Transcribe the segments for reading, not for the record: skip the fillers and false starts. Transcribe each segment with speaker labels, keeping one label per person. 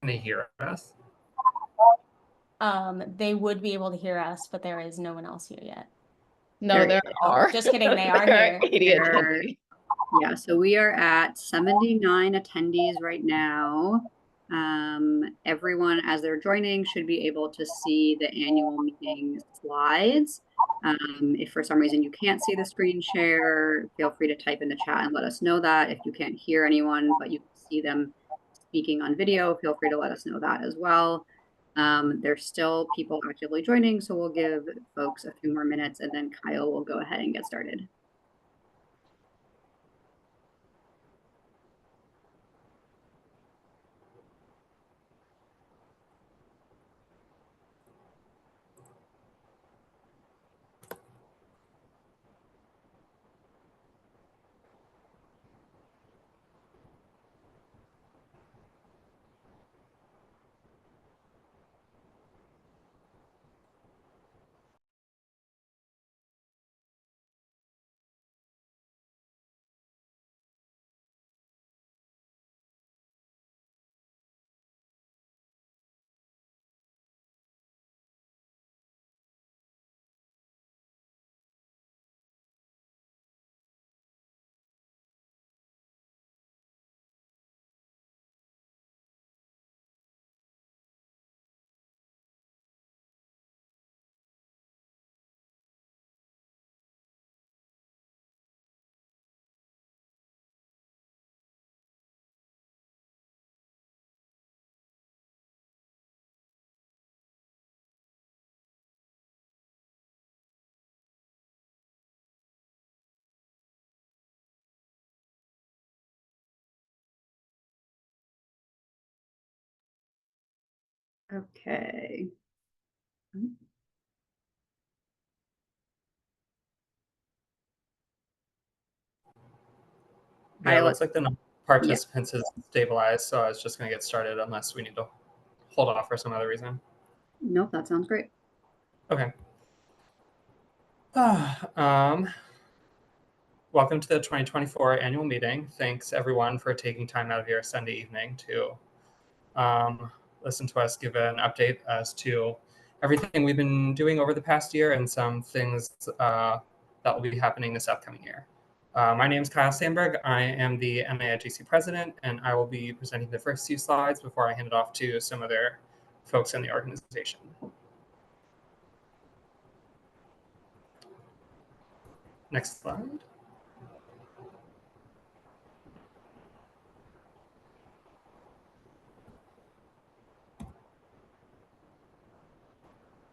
Speaker 1: they hear us?
Speaker 2: They would be able to hear us, but there is no one else here yet.
Speaker 3: No, there are.
Speaker 2: Just kidding, they are
Speaker 3: There
Speaker 2: here.
Speaker 3: 80 attendees.
Speaker 4: Yeah, so we are at 79 attendees right now. Everyone, as they're joining, should be able to see the annual meeting slides. If for some reason you can't see the screen share, feel free to type in the chat and let us know that. If you can't hear anyone, but you can see them speaking on video, feel free to let us know that as well. There's still people actively joining, so we'll give folks a few more minutes and then Kyle will go ahead and get started. Okay.
Speaker 1: Yeah, it looks like the number of participants is stabilized, so I was just going to get started unless we need to hold off for some other reason.
Speaker 4: Nope, that sounds great.
Speaker 1: Okay. Welcome to the 2024 annual meeting. Thanks everyone for taking time out of your Sunday evening to listen to us give an update as to everything we've been doing over the past year and some things that will be happening this upcoming year. My name is Kyle Sandberg. I am the NAIGC president, and I will be presenting the first few slides before I hand it off to some other folks in the organization. Next slide.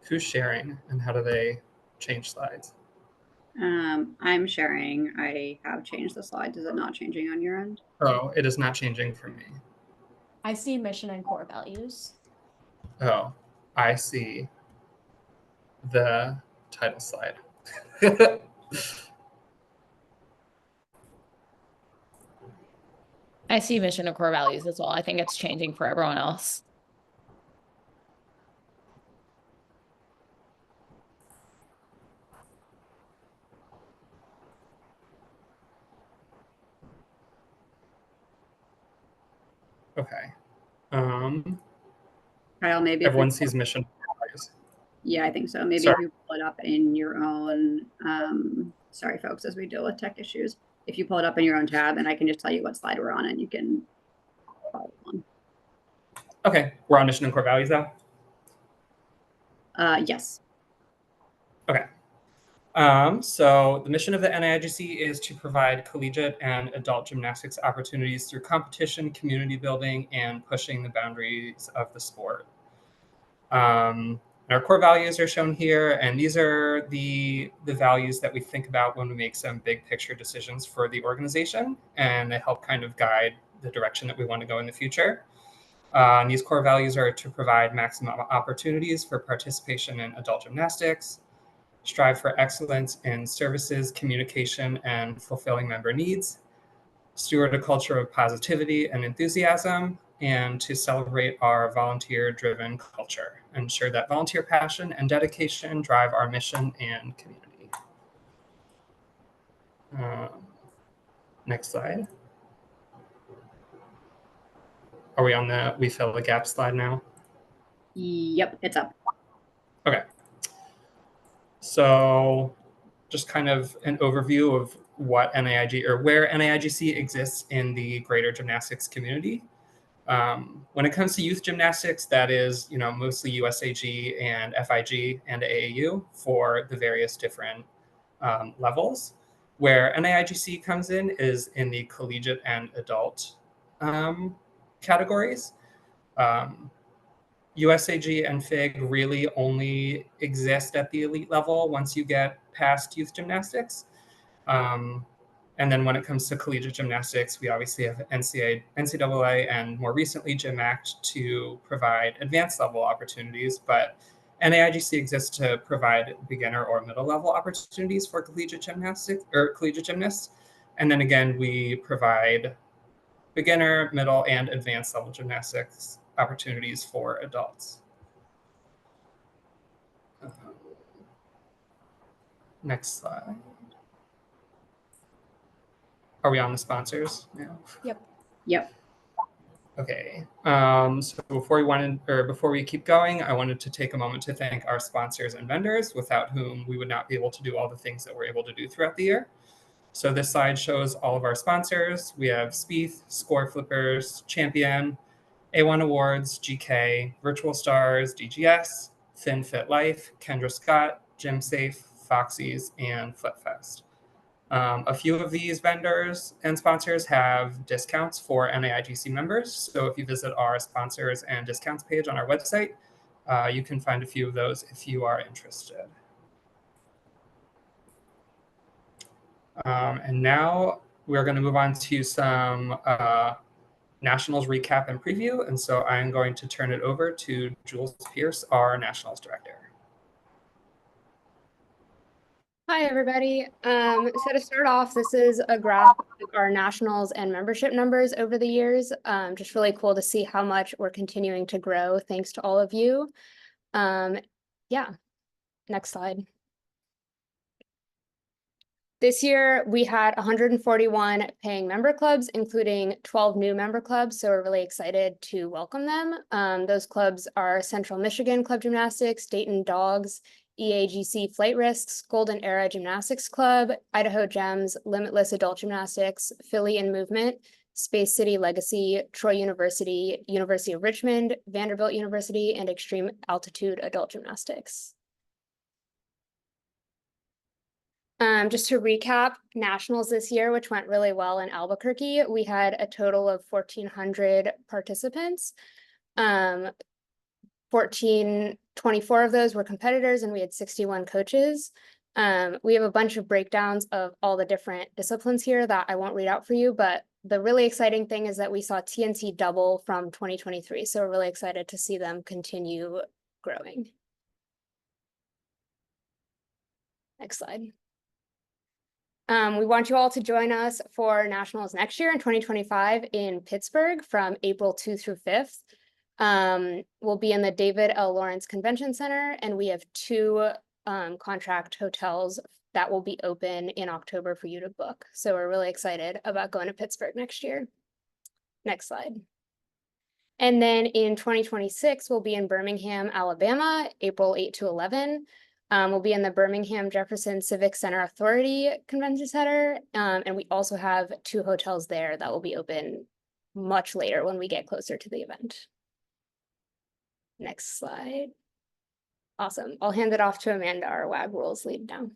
Speaker 1: Who's sharing and how do they change slides?
Speaker 4: I'm sharing. I have changed the slides. Is it not changing on your end?
Speaker 1: Oh, it is not changing for me.
Speaker 2: I see mission and core values.
Speaker 1: Oh, I see the title slide.
Speaker 3: I see mission and core values as well. I think it's changing for everyone else.
Speaker 1: Okay.
Speaker 4: Kyle, maybe
Speaker 1: everyone sees mission.
Speaker 4: Yeah, I think so. Maybe if you pull it up in your own, sorry folks, as we deal with tech issues, if you pull it up in your own tab and I can just tell you what slide we're on and you can follow along.
Speaker 1: Okay, we're on mission and core values now?
Speaker 4: Yes.
Speaker 1: Okay. So the mission of the NAIGC is to provide collegiate and adult gymnastics opportunities through competition, community building, and pushing the boundaries of the sport. Our core values are shown here, and these are the values that we think about when we make some big picture decisions for the organization, and they help kind of guide the direction that we want to go in the future. And these core values are to provide maximum opportunities for participation in adult gymnastics, strive for excellence in services, communication, and fulfilling member needs, steward a culture of positivity and enthusiasm, and to celebrate our volunteer-driven culture, ensure that volunteer passion and dedication drive our mission and community. Next slide. Are we on the we fill the gap slide now?
Speaker 4: Yep, it's up.
Speaker 1: Okay. So just kind of an overview of what NAIG or where NAIGC exists in the greater gymnastics community. When it comes to youth gymnastics, that is, mostly USAG and FIG and AAU for the various different levels. Where NAIGC comes in is in the collegiate and adult categories. USAG and FIG really only exist at the elite level once you get past youth gymnastics. And then when it comes to collegiate gymnastics, we obviously have NCAA and more recently GymAct to provide advanced level opportunities, but NAIGC exists to provide beginner or middle level opportunities for collegiate gymnastics or collegiate gymnasts. And then again, we provide beginner, middle, and advanced level gymnastics opportunities for adults. Next slide. Are we on the sponsors now?
Speaker 4: Yep.
Speaker 1: Okay. So before we keep going, I wanted to take a moment to thank our sponsors and vendors, without whom we would not be able to do all the things that we're able to do throughout the year. So this slide shows all of our sponsors. We have Spieth, Score Flippers, Champion, A1 Awards, GK, Virtual Stars, DGS, FinFit Life, Kendra Scott, GymSafe, Foxy's, and FlipFest. A few of these vendors and sponsors have discounts for NAIGC members. So if you visit our sponsors and discounts page on our website, you can find a few of those if you are interested. And now we're going to move on to some Nationals recap and preview. And so I'm going to turn it over to Jules Pierce, our Nationals director.
Speaker 5: Hi, everybody. So to start off, this is a graph of our nationals and membership numbers over the years. Just really cool to see how much we're continuing to grow thanks to all of you. Yeah, next slide. This year, we had 141 paying member clubs, including 12 new member clubs. So we're really excited to welcome them. Those clubs are Central Michigan Club Gymnastics, Dayton Dogs, EAGC Flight Risks, Golden Era Gymnastics Club, Idaho Gems, Limitless Adult Gymnastics, Philly in Movement, Space City Legacy, Troy University, University of Richmond, Vanderbilt University, and Extreme Altitude Adult Gymnastics. Just to recap, nationals this year, which went really well in Albuquerque, we had a total of 1,400 participants. 24 of those were competitors, and we had 61 coaches. We have a bunch of breakdowns of all the different disciplines here that I won't read out for you, but the really exciting thing is that we saw TNC double from 2023. So we're really excited to see them continue growing. Next slide. We want you all to join us for nationals next year in 2025 in Pittsburgh from April 2 through 5th. We'll be in the David L. Lawrence Convention Center, and we have 2 contract hotels that will be open in October for you to book. So we're really excited about going to Pittsburgh next year. Next slide. And then in 2026, we'll be in Birmingham, Alabama, April 8 to 11. We'll be in the Birmingham Jefferson Civic Center Authority Convention Center. And we also have 2 hotels there that will be open much later when we get closer to the event. Next slide. Awesome. I'll hand it off to Amanda, our WAG Rules lead now.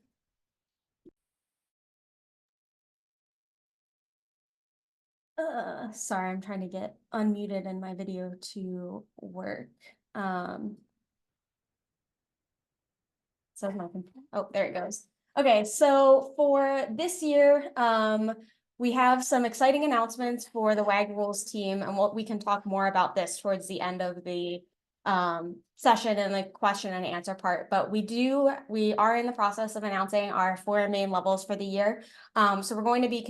Speaker 2: Sorry, I'm trying to get unmuted and my video to work. So oh, there it goes. Okay, so for this year, we have some exciting announcements for the WAG Rules team, and we can talk more about this towards the end of the session and the question and answer part. But we are in the process of announcing our 4 main levels for the year. So we're going to be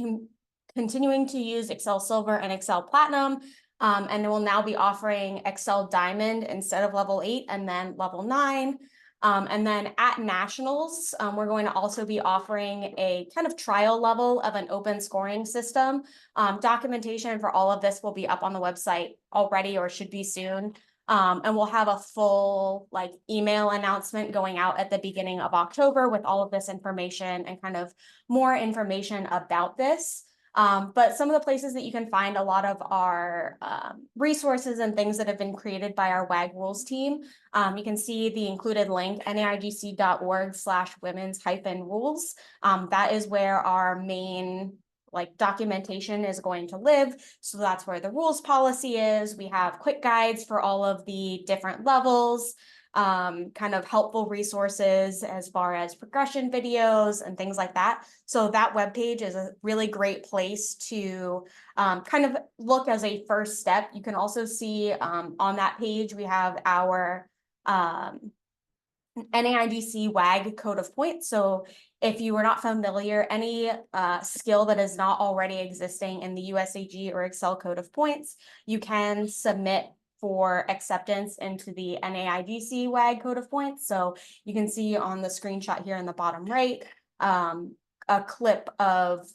Speaker 2: continuing to use Excel Silver and Excel Platinum, and we'll now be offering Excel Diamond instead of level 8 and then level 9. And then at nationals, we're going to also be offering a kind of trial level of an open scoring system. Documentation for all of this will be up on the website already or should be soon. And we'll have a full like email announcement going out at the beginning of October with all of this information and kind of more information about this. But some of the places that you can find a lot of our resources and things that have been created by our WAG Rules team, you can see the included link, naigc.org/women's-rules. That is where our main like documentation is going to live. So that's where the rules policy is. We have quick guides for all of the different levels, kind of helpful resources as far as progression videos and things like that. So that webpage is a really great place to kind of look as a first step. You can also see on that page, we have our NAIGC WAG code of points. So if you are not familiar, any skill that is not already existing in the USAG or Excel code of points, you can submit for acceptance into the NAIGC WAG code of points. So you can see on the screenshot here in the bottom right, a clip of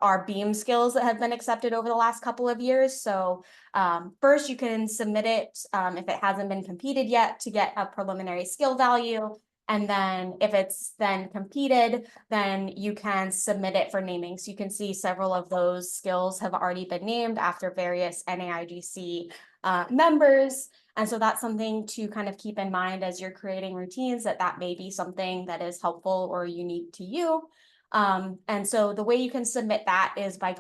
Speaker 2: our beam skills that have been accepted over the last couple of years. So first you can submit it if it hasn't been competed yet to get a preliminary skill value. And then if it's then competed, then you can submit it for naming. So you can see several of those skills have already been named after various NAIGC members. And so that's something to kind of keep in mind as you're creating routines, that may be something that is helpful or unique to you. And so the way you can submit that is by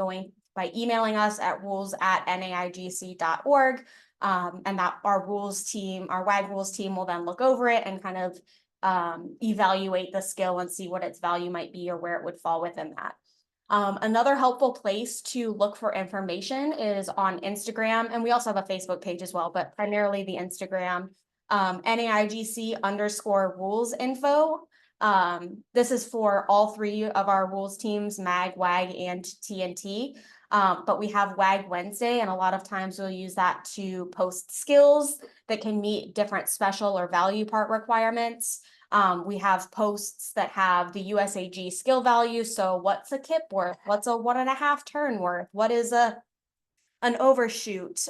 Speaker 2: emailing us at rules@naigc.org. And that our rules team, our WAG rules team, will then look over it and kind of evaluate the skill and see what its value might be or where it would fall within that. Another helpful place to look for information is on Instagram, and we also have a Facebook page as well, but primarily the Instagram, NAIGC_rules info. This is for all three of our rules teams, MAG, WAG, and TNT. But we have WAG Wednesday, and a lot of times we'll use that to post skills that can meet different special or value part requirements. We have posts that have the USAG skill value. So what's a kip worth? What's a 1.5 turn worth? What is an overshoot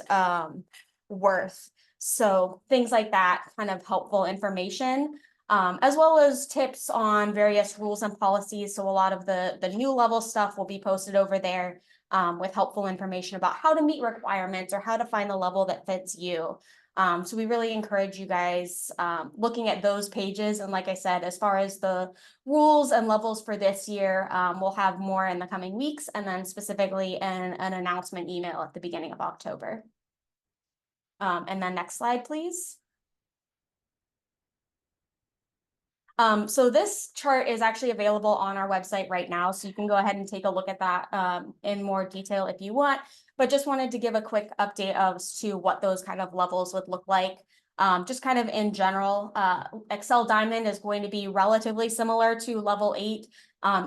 Speaker 2: worth? So things like that, kind of helpful information. As well as tips on various rules and policies. So a lot of the new level stuff will be posted over there with helpful information about how to meet requirements or how to find the level that fits you. So we really encourage you guys looking at those pages. And like I said, as far as the rules and levels for this year, we'll have more in the coming weeks, and then specifically in an announcement email at the beginning of October. And then next slide, please. So this chart is actually available on our website right now, so you can go ahead and take a look at that in more detail if you want, but just wanted to give a quick update as to what those kind of levels would look like. Just kind of in general, Excel Diamond is going to be relatively similar to level 8.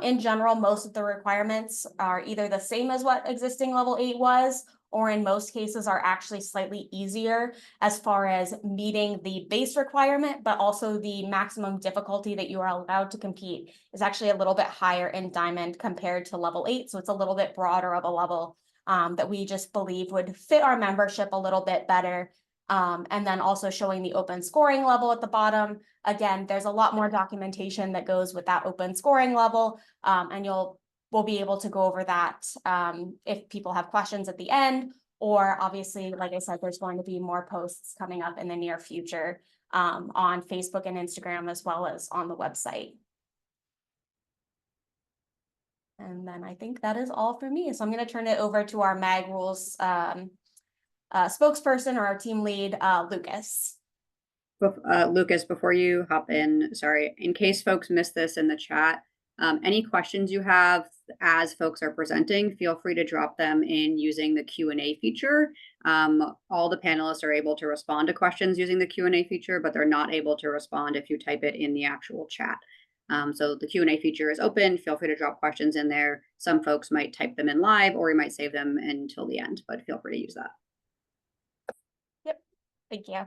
Speaker 2: In general, most of the requirements are either the same as what existing level 8 was, or in most cases are actually slightly easier as far as meeting the base requirement, but also the maximum difficulty that you are allowed to compete is actually a little bit higher in Diamond compared to level 8. So it's a little bit broader of a level that we just believe would fit our membership a little bit better. And then also showing the open scoring level at the bottom. Again, there's a lot more documentation that goes with that open scoring level, and we'll be able to go over that if people have questions at the end, or obviously, like I said, there's going to be more posts coming up in the near future on Facebook and Instagram, as well as on the website. And then I think that is all for me. So I'm going to turn it over to our MAG Rules spokesperson or our team lead, Lucas.
Speaker 4: Lucas, before you hop in, sorry, in case folks missed this in the chat, any questions you have as folks are presenting, feel free to drop them in using the Q&A feature. All the panelists are able to respond to questions using the Q&A feature, but they're not able to respond if you type it in the actual chat. So the Q&A feature is open. Feel free to drop questions in there. Some folks might type them in live, or we might save them until the end, but feel free to use that.
Speaker 2: Yep, thank you.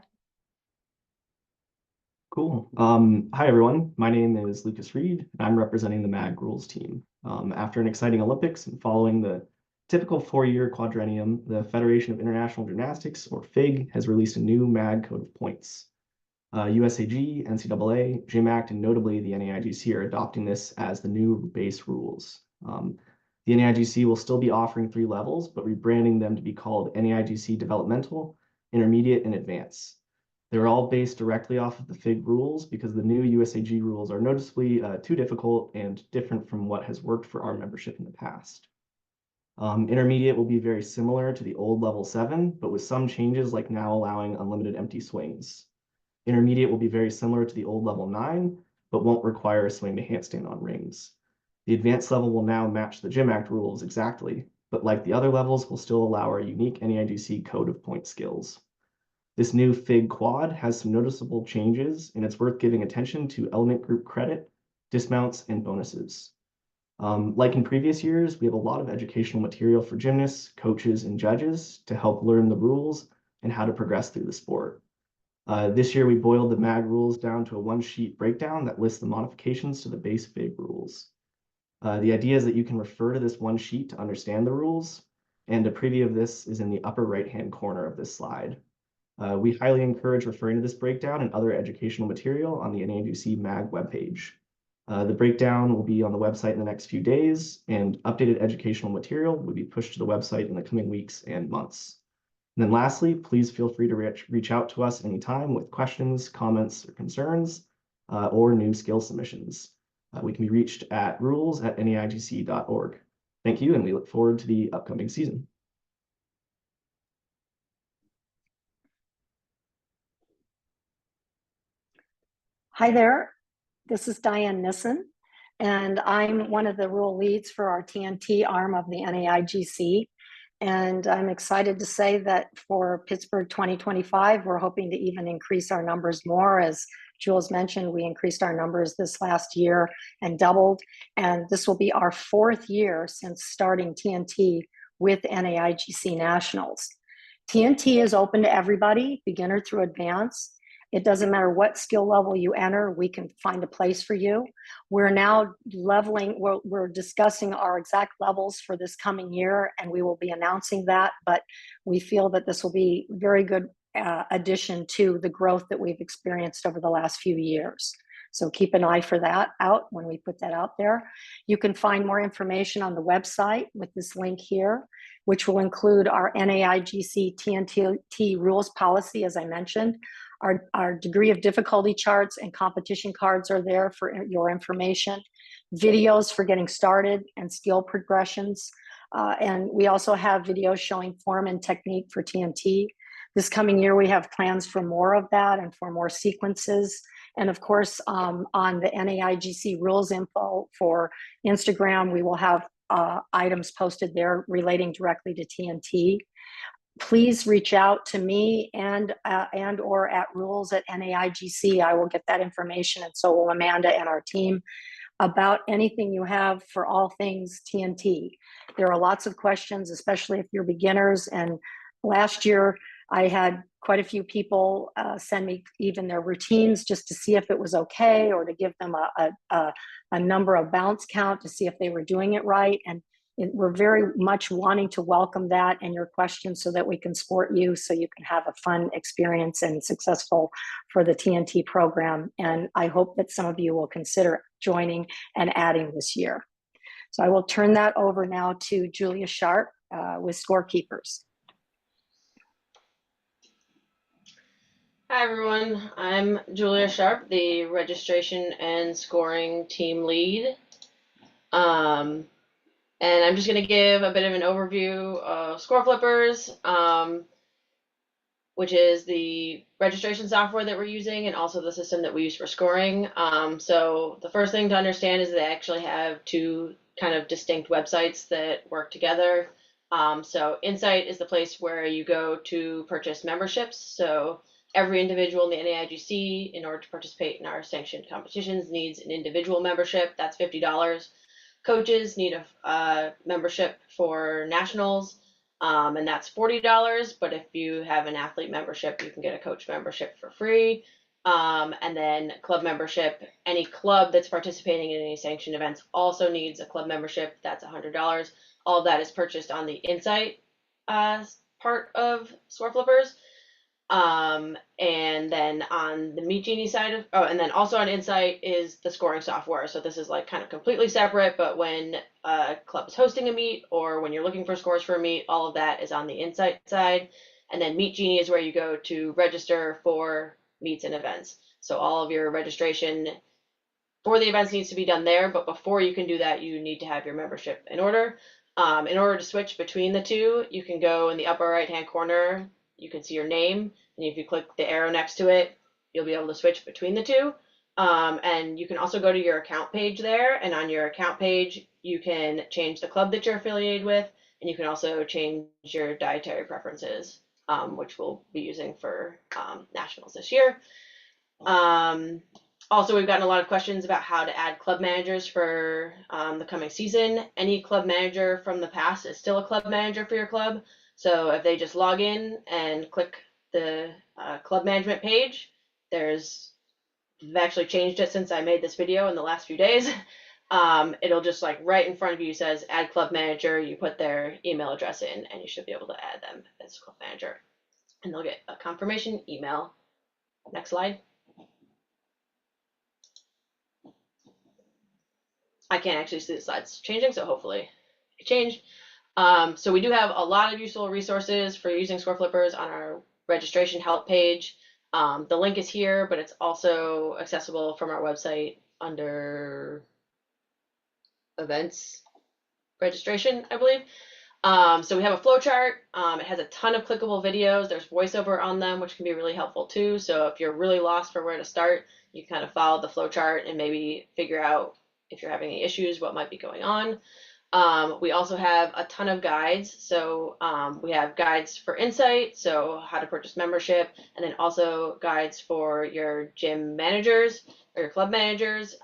Speaker 6: Cool. Hi, everyone. My name is Lucas Reed, and I'm representing the MAG rules team. After an exciting Olympics and following the typical 4-year quadrennium, the Federation of International Gymnastics, or FIG, has released a new MAG code of points. USAG, NCAA, GymAct, and notably the NAIGC are adopting this as the new base rules. The NAIGC will still be offering 3 levels, but rebranding them to be called NAIGC Developmental, Intermediate, and Advanced. They're all based directly off of the FIG rules because the new USAG rules are noticeably too difficult and different from what has worked for our membership in the past. Intermediate will be very similar to the old level 7, but with some changes like now allowing unlimited empty swings. Intermediate will be very similar to the old level 9, but won't require a swing to handstand on rings. The advanced level will now match the GymAct rules exactly, but like the other levels, will still allow our unique NAIGC code of point skills. This new FIG quad has some noticeable changes, and it's worth giving attention to element group credit, dismounts, and bonuses. Like in previous years, we have a lot of educational material for gymnasts, coaches, and judges to help learn the rules and how to progress through the sport. This year, we boiled the MAG rules down to a 1-sheet breakdown that lists the modifications to the base FIG rules. The idea is that you can refer to this 1 sheet to understand the rules, and a preview of this is in the upper right-hand corner of this slide. We highly encourage referring to this breakdown and other educational material on the NAIGC MAG webpage. The breakdown will be on the website in the next few days, and updated educational material will be pushed to the website in the coming weeks and months. And then lastly, please feel free to reach out to us anytime with questions, comments, or concerns, or new skill submissions. We can be reached at rules@naigc.org. Thank you, and we look forward to the upcoming season.
Speaker 7: Hi there, this is Diane Nissen, and I'm one of the rule leads for our TNT arm of the NAIGC. And I'm excited to say that for Pittsburgh 2025, we're hoping to even increase our numbers more. As Jules mentioned, we increased our numbers this last year and doubled. And this will be our 4th year since starting TNT with NAIGC Nationals. TNT is open to everybody, beginner through advanced. It doesn't matter what skill level you enter, we can find a place for you. We're now we're discussing our exact levels for this coming year, and we will be announcing that, but we feel that this will be very good addition to the growth that we've experienced over the last few years. So keep an eye for that out when we put that out there. You can find more information on the website with this link here, which will include our NAIGC TNT rules policy, as I mentioned. Our degree of difficulty charts and competition cards are there for your information, videos for getting started and skill progressions. And we also have videos showing form and technique for TNT. This coming year, we have plans for more of that and for more sequences. And of course, on the NAIGC rules info for Instagram, we will have items posted there relating directly to TNT. Please reach out to me and or at rules@NAIGC. I will get that information, and so will Amanda and our team, about anything you have for all things TNT. There are lots of questions, especially if you're beginners. And last year, I had quite a few people send me even their routines just to see if it was okay, or to give them a number of bounce count to see if they were doing it right. And we're very much wanting to welcome that and your questions so that we can support you, so you can have a fun experience and successful for the TNT program. And I hope that some of you will consider joining and adding this year. So I will turn that over now to Julia Sharp with Scorekeepers.
Speaker 8: Hi everyone, I'm Julia Sharp, the registration and scoring team lead. And I'm just going to give a bit of an overview of Score Flippers, which is the registration software that we're using and also the system that we use for scoring. So the first thing to understand is they actually have 2 kind of distinct websites that work together. So Insight is the place where you go to purchase memberships. So every individual in the NAIGC, in order to participate in our sanctioned competitions, needs an individual membership. That's $50. Coaches need a membership for nationals, and that's $40. But if you have an athlete membership, you can get a coach membership for free. And then club membership, any club that's participating in any sanctioned events also needs a club membership. That's $100. All of that is purchased on the Insight part of Score Flippers. And then on the Meet Genie side of, oh, and then also on Insight is the scoring software. So this is like kind of completely separate, but when a club is hosting a meet or when you're looking for scores for a meet, all of that is on the Insight side. And then Meet Genie is where you go to register for meets and events. So all of your registration for the events needs to be done there, but before you can do that, you need to have your membership in order. In order to switch between the two, you can go in the upper right-hand corner, you can see your name, and if you click the arrow next to it, you'll be able to switch between the two. And you can also go to your account page there, and on your account page, you can change the club that you're affiliated with, and you can also change your dietary preferences, which we'll be using for nationals this year. Also, we've gotten a lot of questions about how to add club managers for the coming season. Any club manager from the past is still a club manager for your club. So if they just log in and click the club management page, we've actually changed it since I made this video in the last few days. It'll just like right in front of you says add club manager. You put their email address in and you should be able to add them as club manager. And they'll get a confirmation email. Next slide. I can't actually see the slides changing, so hopefully it changed. So we do have a lot of useful resources for using Score Flippers on our registration help page. The link is here, but it's also accessible from our website under events registration, I believe. So we have a flow chart. It has a ton of clickable videos. There's voiceover on them, which can be really helpful too. So if you're really lost for where to start, you kind of follow the flow chart and maybe figure out if you're having any issues, what might be going on. We also have a ton of guides. So we have guides for Insight, so how to purchase membership, and then also guides for your gym managers or your club managers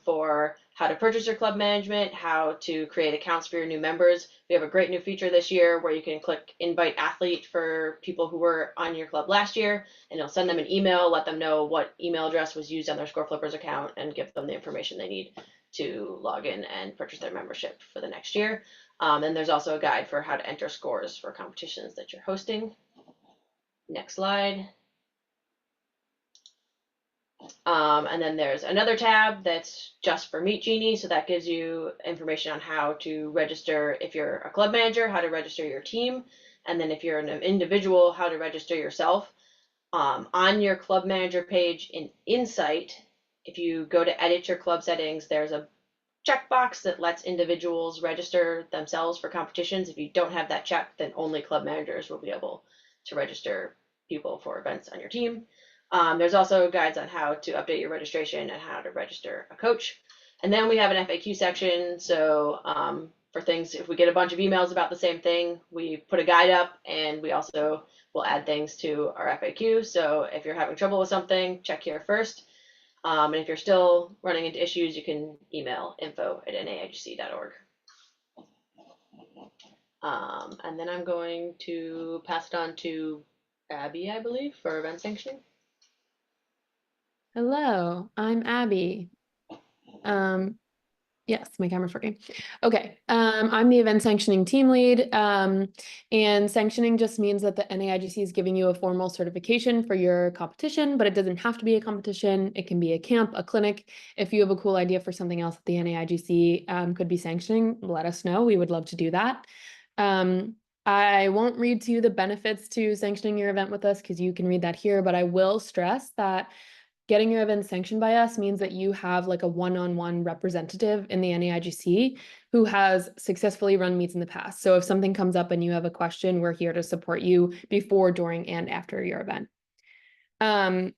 Speaker 8: for how to purchase your club management, how to create accounts for your new members. We have a great new feature this year where you can click invite athlete for people who were on your club last year, and it'll send them an email, let them know what email address was used on their Score Flippers account, and give them the information they need to log in and purchase their membership for the next year. And there's also a guide for how to enter scores for competitions that you're hosting. Next slide. And then there's another tab that's just for Meet Genie. So that gives you information on how to register if you're a club manager, how to register your team. And then if you're an individual, how to register yourself. On your club manager page in Insight, if you go to edit your club settings, there's a checkbox that lets individuals register themselves for competitions. If you don't have that check, then only club managers will be able to register people for events on your team. There's also guides on how to update your registration and how to register a coach. And then we have an FAQ section. So for things, if we get a bunch of emails about the same thing, we put a guide up, and we also will add things to our FAQ. So if you're having trouble with something, check here first. And if you're still running into issues, you can email info@naigc.org. And then I'm going to pass it on to Abby, I believe, for event sanctioning.
Speaker 3: Hello, I'm Abby. Yes, my camera's working. Okay, I'm the event sanctioning team lead, and sanctioning just means that the NAIGC is giving you a formal certification for your competition, but it doesn't have to be a competition. It can be a camp, a clinic. If you have a cool idea for something else that the NAIGC could be sanctioning, let us know. We would love to do that. I won't read to you the benefits to sanctioning your event with us because you can read that here, but I will stress that getting your event sanctioned by us means that you have like a one-on-one representative in the NAIGC who has successfully run meets in the past. So if something comes up and you have a question, we're here to support you before, during, and after your event. And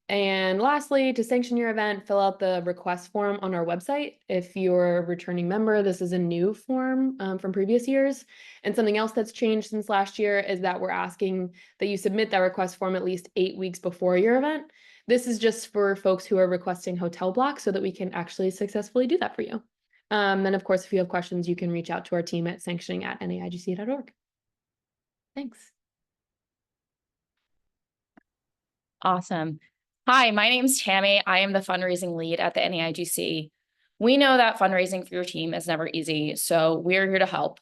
Speaker 3: lastly, to sanction your event, fill out the request form on our website. If you're a returning member, this is a new form from previous years. And something else that's changed since last year is that we're asking that you submit that request form at least 8 weeks before your event. This is just for folks who are requesting hotel blocks so that we can actually successfully do that for you. And of course, if you have questions, you can reach out to our team at sanctioning@naigc.org. Thanks.
Speaker 9: Awesome. Hi, my name's Tammy. I am the fundraising lead at the NAIGC. We know that fundraising for your team is never easy, so we're here to help.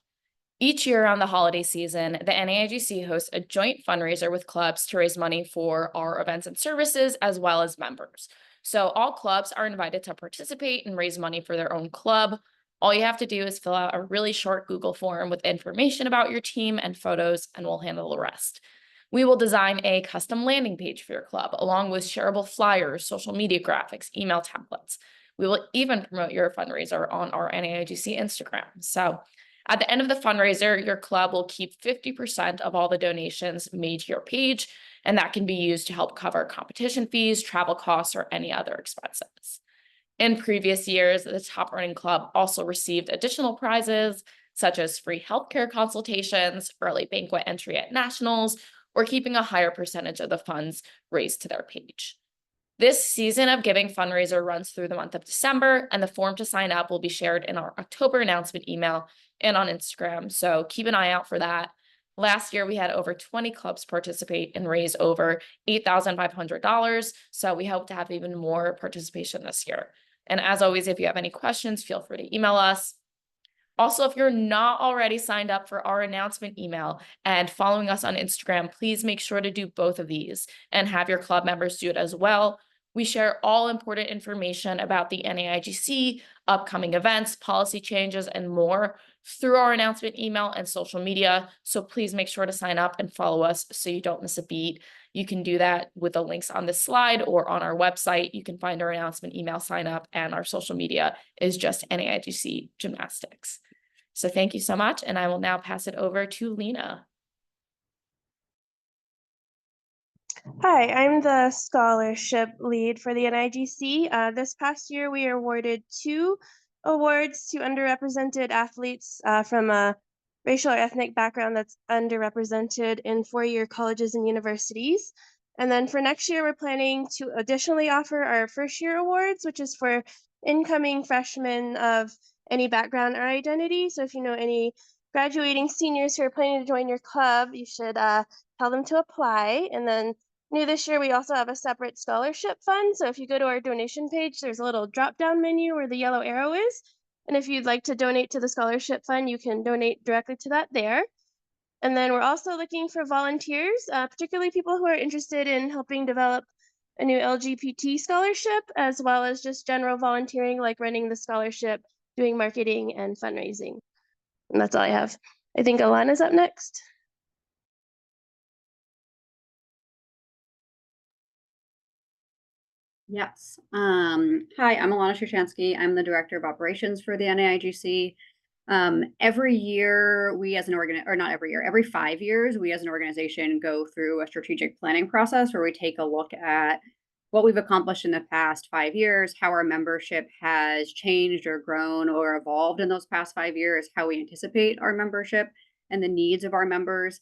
Speaker 9: Each year around the holiday season, the NAIGC hosts a joint fundraiser with clubs to raise money for our events and services as well as members. So all clubs are invited to participate and raise money for their own club. All you have to do is fill out a really short Google form with information about your team and photos, and we'll handle the rest. We will design a custom landing page for your club, along with shareable flyers, social media graphics, email templates. We will even promote your fundraiser on our NAIGC Instagram. So at the end of the fundraiser, your club will keep 50% of all the donations made to your page, and that can be used to help cover competition fees, travel costs, or any other expenses. In previous years, the top earning club also received additional prizes, such as free healthcare consultations, early banquet entry at nationals, or keeping a higher percentage of the funds raised to their page. This season of giving fundraiser runs through the month of December, and the form to sign up will be shared in our October announcement email and on Instagram, so keep an eye out for that. Last year, we had over 20 clubs participate and raise over $8,500, so we hope to have even more participation this year. And as always, if you have any questions, feel free to email us. Also, if you're not already signed up for our announcement email and following us on Instagram, please make sure to do both of these and have your club members do it as well. We share all important information about the NAIGC, upcoming events, policy changes, and more through our announcement email and social media. So please make sure to sign up and follow us so you don't miss a beat. You can do that with the links on this slide or on our website. You can find our announcement email sign up, and our social media is just NAIGC Gymnastics. So thank you so much, and I will now pass it over to Lena.
Speaker 10: Hi, I'm the scholarship lead for the NIGC. This past year, we awarded 2 awards to underrepresented athletes from a racial or ethnic background that's underrepresented in 4-year colleges and universities. And then for next year, we're planning to additionally offer our first-year awards, which is for incoming freshmen of any background or identity. So if you know any graduating seniors who are planning to join your club, you should tell them to apply. And then new this year, we also have a separate scholarship fund. So if you go to our donation page, there's a little drop-down menu where the yellow arrow is. And if you'd like to donate to the scholarship fund, you can donate directly to that there. And then we're also looking for volunteers, particularly people who are interested in helping develop a new LGBT scholarship, as well as just general volunteering, like running the scholarship, doing marketing and fundraising. And that's all I have. I think Alana's up next.
Speaker 4: Yes. Hi, I'm Alana Shushansky. I'm the Director of Operations for the NAIGC. Every year, we as an every 5 years, we as an organization go through a strategic planning process where we take a look at what we've accomplished in the past 5 years, how our membership has changed or grown or evolved in those past 5 years, how we anticipate our membership and the needs of our members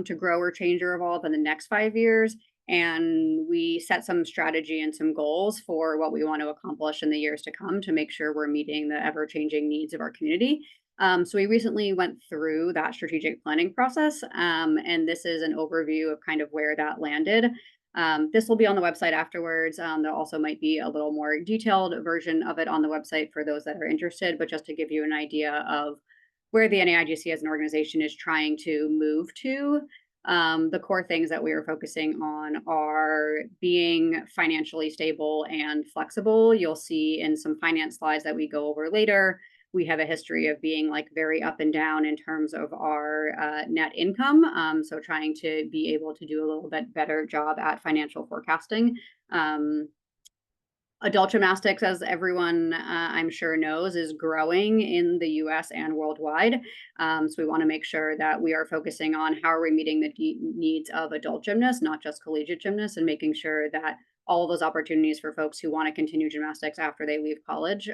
Speaker 4: to grow or change or evolve in the next 5 years. And we set some strategy and some goals for what we want to accomplish in the years to come to make sure we're meeting the ever-changing needs of our community. So we recently went through that strategic planning process, and this is an overview of kind of where that landed. This will be on the website afterwards. There also might be a little more detailed version of it on the website for those that are interested, but just to give you an idea of where the NAIGC as an organization is trying to move to. The core things that we are focusing on are being financially stable and flexible. You'll see in some finance slides that we go over later, we have a history of being like very up and down in terms of our net income. So trying to be able to do a little bit better job at financial forecasting. Adult gymnastics, as everyone I'm sure knows, is growing in the US and worldwide. So we want to make sure that we are focusing on how are we meeting the needs of adult gymnasts, not just collegiate gymnasts, and making sure that all of those opportunities for folks who want to continue gymnastics after they leave college,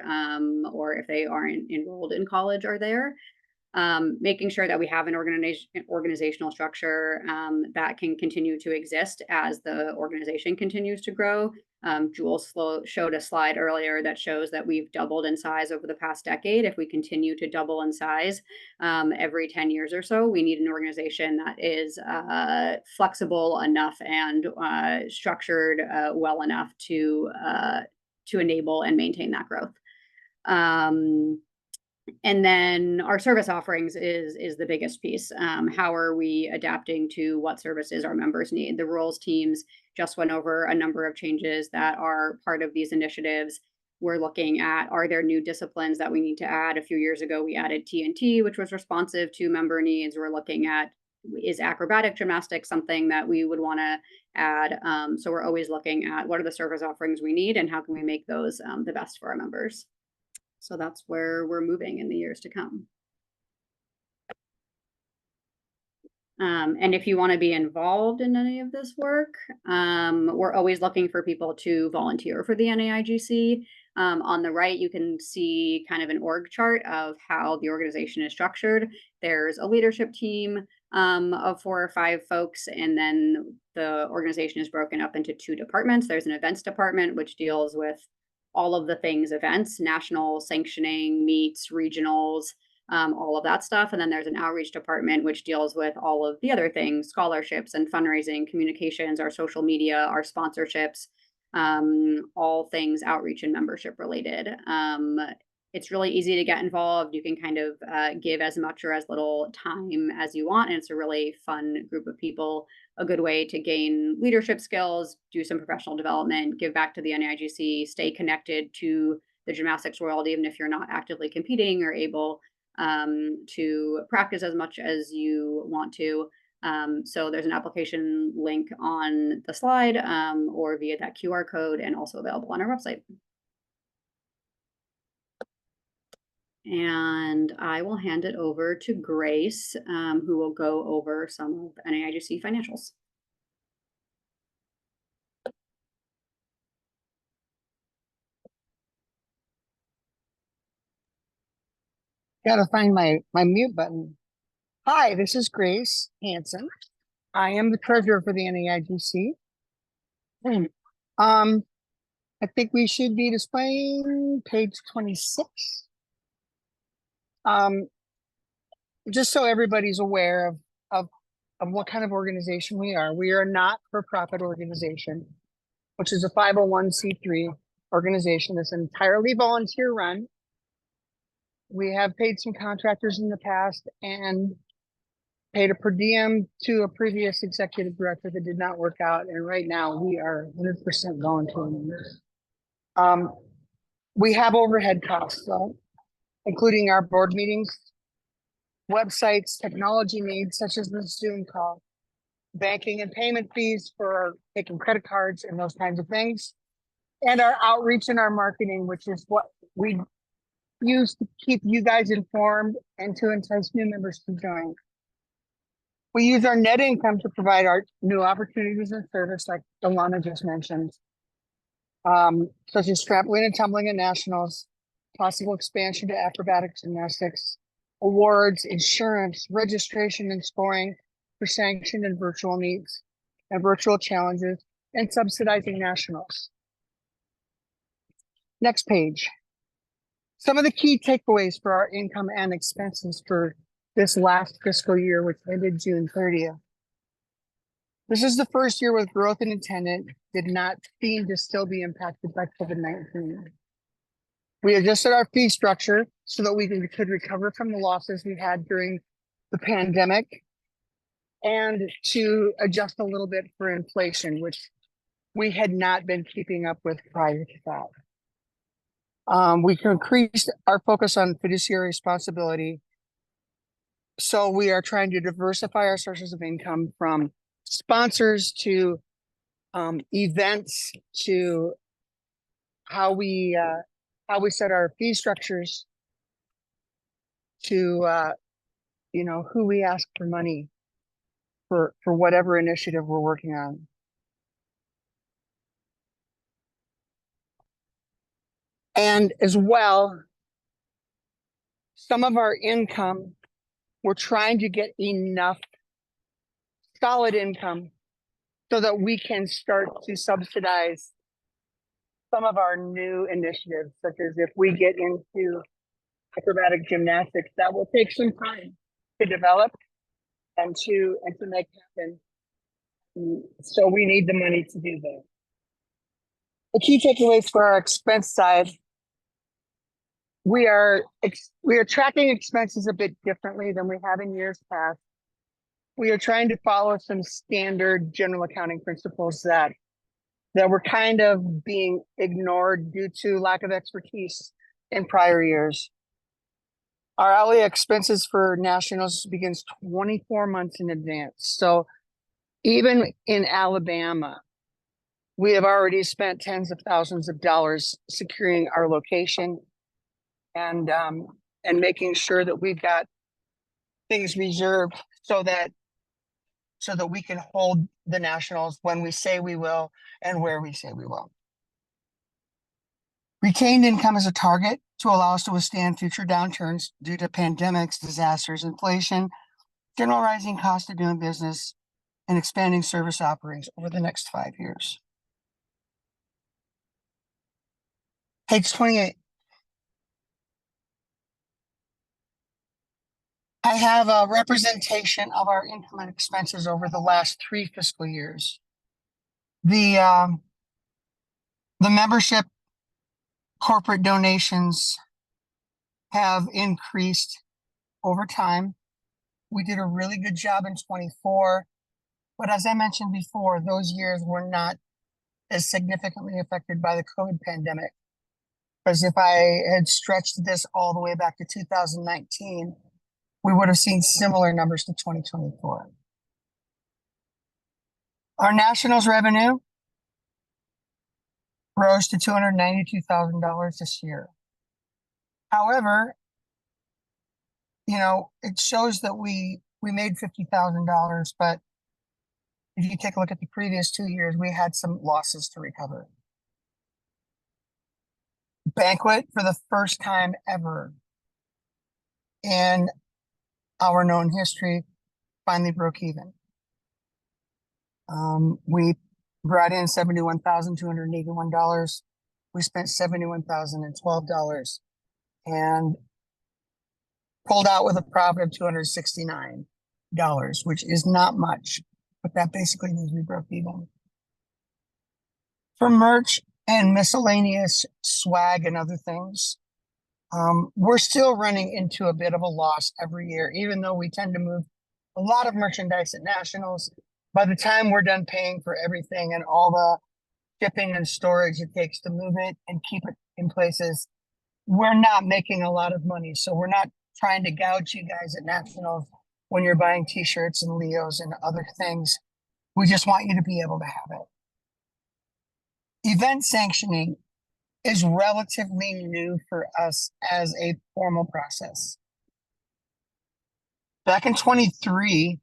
Speaker 4: or if they aren't enrolled in college, are there. making sure that we have an organizational structure that can continue to exist as the organization continues to grow. Jules showed a slide earlier that shows that we've doubled in size over the past decade. If we continue to double in size every 10 years or so, we need an organization that is flexible enough and structured well enough to enable and maintain that growth. And then our service offerings is the biggest piece. How are we adapting to what services our members need? The roles teams just went over a number of changes that are part of these initiatives. We're looking at, are there new disciplines that we need to add? A few years ago, we added TNT, which was responsive to member needs. We're looking at, is acrobatic gymnastics something that we would want to add? So we're always looking at what are the service offerings we need and how can we make those the best for our members? So that's where we're moving in the years to come. And if you want to be involved in any of this work, we're always looking for people to volunteer for the NAIGC. On the right, you can see kind of an org chart of how the organization is structured. There's a leadership team of 4 or 5 folks, and then the organization is broken up into 2 departments. There's an events department, which deals with all of the things events, national sanctioning, meets, regionals, all of that stuff. And then there's an outreach department, which deals with all of the other things, scholarships and fundraising, communications, our social media, our sponsorships, all things outreach and membership related. It's really easy to get involved. You can kind of give as much or as little time as you want. And it's a really fun group of people, a good way to gain leadership skills, do some professional development, give back to the NAIGC, stay connected to the gymnastics world, even if you're not actively competing or able to practice as much as you want to. So there's an application link on the slide or via that QR code, and also available on our website. And I will hand it over to Grace, who will go over some of NAIGC financials.
Speaker 11: Gotta find my mute button. Hi, this is Grace Hanson. I am the treasurer for the NAIGC. I think we should be displaying page 26. Just so everybody's aware of what kind of organization we are. We are a not-for-profit organization, which is a 501c3 organization that's entirely volunteer run. We have paid some contractors in the past and paid a per diem to a previous executive director that did not work out. And right now we are 100% volunteer. We have overhead costs, though, including our board meetings, websites, technology needs such as the Zoom call, banking and payment fees for taking credit cards and those kinds of things, and our outreach and our marketing, which is what we use to keep you guys informed and to entice new members to join. We use our net income to provide our new opportunities and service, like Ilana just mentioned, such as trampoline and tumbling at nationals, possible expansion to acrobatic gymnastics, awards, insurance, registration and scoring for sanctioned and virtual meets and virtual challenges, and subsidizing nationals. Next page. Some of the key takeaways for our income and expenses for this last fiscal year, which ended June 30th. This is the first year with growth in attendance did not seem to still be impacted by COVID-19. We adjusted our fee structure so that we could recover from the losses we had during the pandemic, and to adjust a little bit for inflation, which we had not been keeping up with prior to that. We increased our focus on fiduciary responsibility. So we are trying to diversify our sources of income from sponsors to events to how we set our fee structures to who we ask for money for whatever initiative we're working on. And as well, some of our income we're trying to get enough solid income so that we can start to subsidize some of our new initiatives, such as if we get into acrobatic gymnastics, that will take some time to develop and to make happen. So we need the money to do that. The key takeaways for our expense side, we are tracking expenses a bit differently than we have in years past. We are trying to follow some standard general accounting principles that were kind of being ignored due to lack of expertise in prior years. Our hourly expenses for nationals begins 24 months in advance. So even in Alabama, we have already spent tens of thousands of dollars securing our location and making sure that we've got things reserved so that we can hold the nationals when we say we will and where we say we will. Retained income is a target to allow us to withstand future downturns due to pandemics, disasters, inflation, general rising cost of doing business, and expanding service offerings over the next 5 years. Page 28. I have a representation of our income and expenses over the last 3 fiscal years. The membership corporate donations have increased over time. We did a really good job in 24, but as I mentioned before, those years were not as significantly affected by the COVID pandemic. Because if I had stretched this all the way back to 2019, we would have seen similar numbers to 2024. Our nationals revenue rose to $292,000 this year. However, you know, it shows that we made $50,000, but if you take a look at the previous 2 years, we had some losses to recover. Banquet, for the first time ever in our known history, finally broke even. We brought in $71,281. We spent $71,012 and pulled out with a profit of $269, which is not much, but that basically means we broke even. For merch and miscellaneous swag and other things, we're still running into a bit of a loss every year, even though we tend to move a lot of merchandise at nationals. By the time we're done paying for everything and all the shipping and storage it takes to move it and keep it in places, we're not making a lot of money. So we're not trying to gouge you guys at nationals when you're buying t-shirts and Leos and other things. We just want you to be able to have it. Event sanctioning is relatively new for us as a formal process. Back in 23,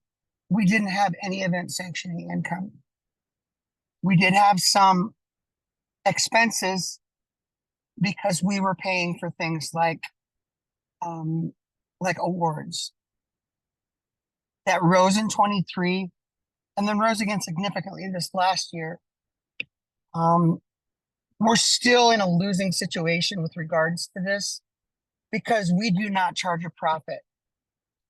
Speaker 11: we didn't have any event sanctioning income. We did have some expenses because we were paying for things like awards. That rose in 23 and then rose again significantly this last year. We're still in a losing situation with regards to this because we do not charge a profit.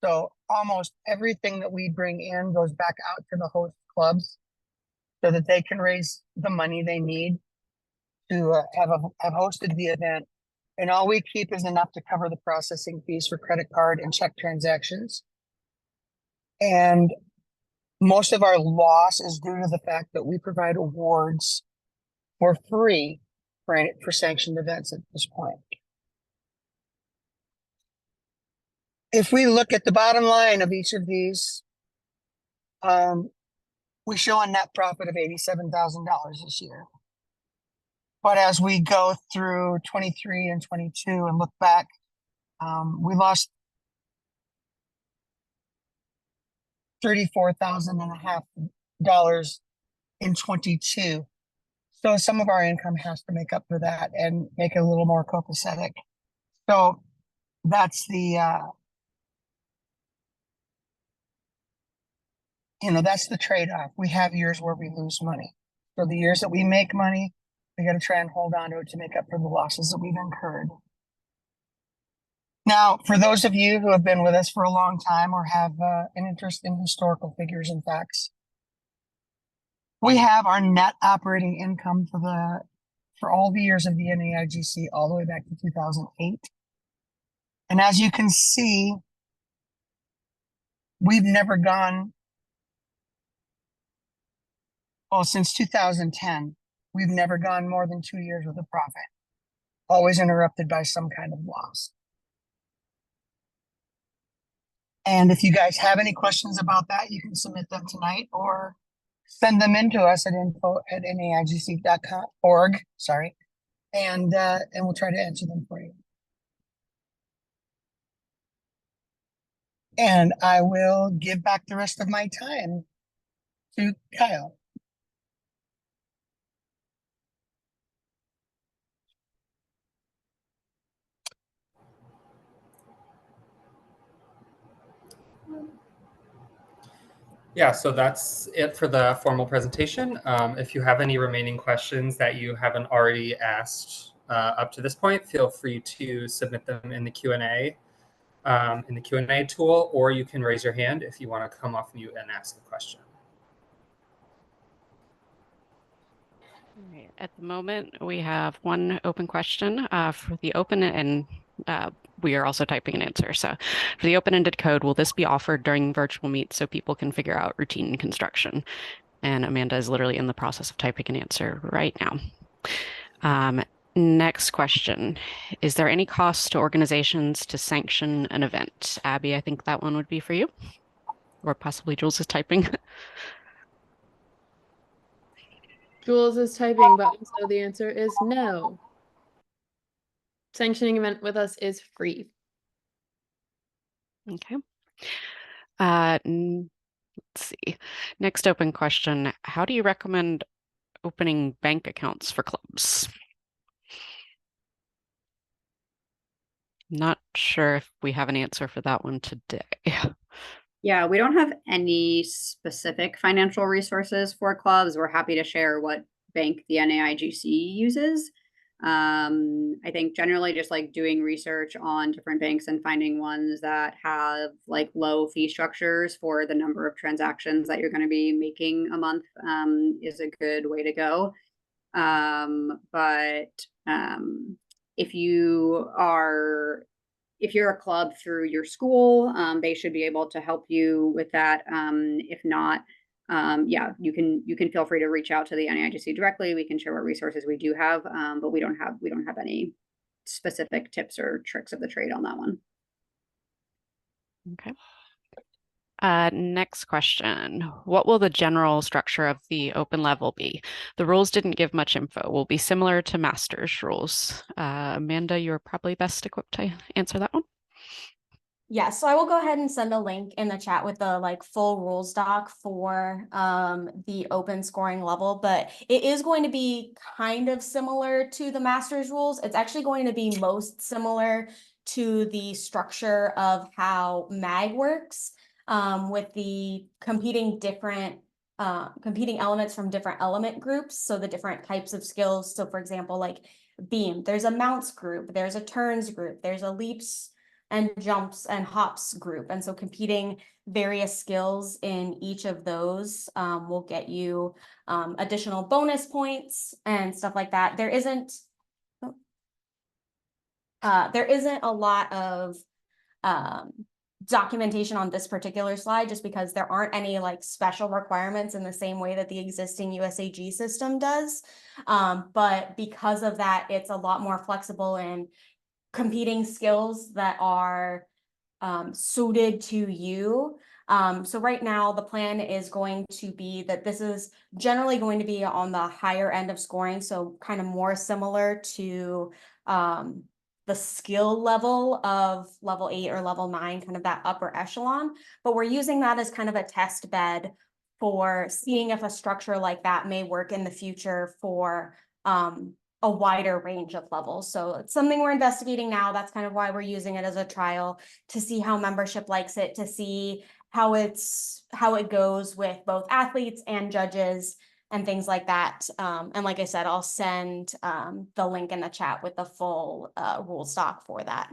Speaker 11: So almost everything that we bring in goes back out to the host clubs so that they can raise the money they need to have hosted the event. And all we keep is enough to cover the processing fees for credit card and check transactions. And most of our loss is due to the fact that we provide awards for free for sanctioned events at this point. If we look at the bottom line of each of these, we show a net profit of $87,000 this year. But as we go through 23 and 22 and look back, we lost $34,500 in 22. So some of our income has to make up for that and make it a little more copacetic. So that's the that's the trade-off. We have years where we lose money. So the years that we make money, we got to try and hold on to it to make up for the losses that we've incurred. Now, for those of you who have been with us for a long time or have an interest in historical figures and facts, we have our net operating income for all the years of the NAIGC all the way back to 2008. And as you can see, we've never gone, well, since 2010, we've never gone more than 2 years with a profit, always interrupted by some kind of loss. And if you guys have any questions about that, you can submit them tonight or send them in to us at info@naigc.org, and we'll try to answer them for you. And I will give back the rest of my time to Kyle.
Speaker 1: Yeah, so that's it for the formal presentation. If you have any remaining questions that you haven't already asked up to this point, feel free to submit them in the Q&A tool, or you can raise your hand if you want to come off mute and ask a question.
Speaker 12: Right. At the moment, we have one open question for the open, and we are also typing an answer. So for the open-ended code, will this be offered during virtual meet so people can figure out routine construction? And Amanda is literally in the process of typing an answer right now. Next question. Is there any cost to organizations to sanction an event? Abby, I think that one would be for you. Or possibly Jules is typing.
Speaker 3: Jules is typing, but also the answer is no. Sanctioning event with us is free.
Speaker 12: Okay. Let's see. Next open question. How do you recommend opening bank accounts for clubs? Not sure if we have an answer for that one today.
Speaker 4: Yeah, we don't have any specific financial resources for clubs. We're happy to share what bank the NAIGC uses. I think generally just like doing research on different banks and finding ones that have like low fee structures for the number of transactions that you're going to be making a month is a good way to go. If you're a club through your school, they should be able to help you with that. If not, yeah, you can feel free to reach out to the NAIGC directly. We can share what resources we do have, but we don't have any specific tips or tricks of the trade on that one.
Speaker 12: Okay. Next question. What will the general structure of the open level be? The rules didn't give much info. Will be similar to master's rules. Amanda, you're probably best equipped to answer that one.
Speaker 2: Yeah, so I will go ahead and send a link in the chat with the like full rules doc for the open scoring level, but it is going to be kind of similar to the master's rules. It's actually going to be most similar to the structure of how MAG works, with the competing elements from different element groups. So the different types of skills. So for example, like beam, there's a mounts group, there's a turns group, there's a leaps and jumps and hops group. And so competing various skills in each of those will get you additional bonus points and stuff like that. There isn't a lot of documentation on this particular slide, just because there aren't any like special requirements in the same way that the existing USAG system does. But because of that, it's a lot more flexible in competing skills that are suited to you. So right now the plan is going to be that this is generally going to be on the higher end of scoring. So kind of more similar to the skill level of level 8 or level 9, kind of that upper echelon. But we're using that as kind of a test bed for seeing if a structure like that may work in the future for a wider range of levels. So it's something we're investigating now. That's kind of why we're using it as a trial, to see how membership likes it, to see how it goes with both athletes and judges and things like that. And like I said, I'll send the link in the chat with the full rule stock for that.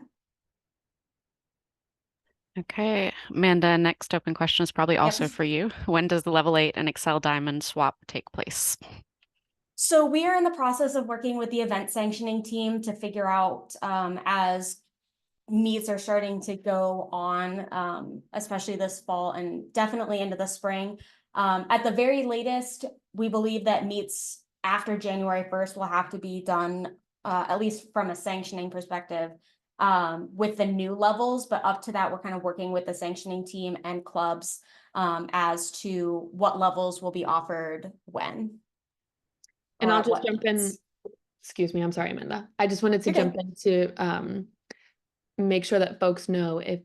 Speaker 12: Okay, Amanda, next open question is probably also for you. When does the level 8 and Excel Diamond swap take place?
Speaker 2: So we are in the process of working with the event sanctioning team to figure out as meets are starting to go on, especially this fall and definitely into the spring. At the very latest, we believe that meets after January 1st will have to be done, at least from a sanctioning perspective, with the new levels. But up to that, we're kind of working with the sanctioning team and clubs as to what levels will be offered when.
Speaker 3: And I'll just jump in. Excuse me, I'm sorry, Amanda. I just wanted to jump in to make sure that folks know if,